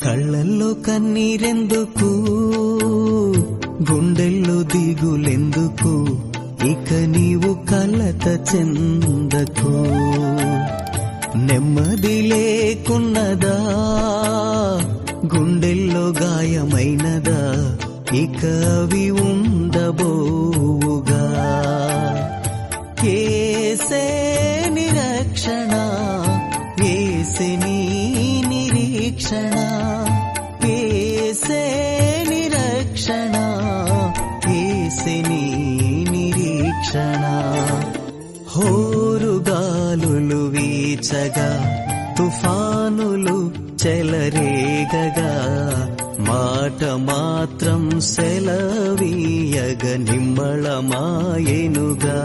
కళ్ళల్లో కన్నీరెందుకు, గుండెల్లో దిగులెందుకు, ఇక నీవు కలత చెందకు. నెమ్మది లేకున్నదా, గుండెల్లో గాయమైనదా, ఇక అవి ఉండబోవుగా. యేసే నిరక్షణ, యేసే నీ నిరీక్షణ, యేసే నిరక్షణ, యేసే నీ నిరీక్షణ. హోరుగాలులు వీచగా, తుఫానులు చెలరేగగా, మాట మాత్రం సెలవీయగ నిమ్మళమాయెనుగా.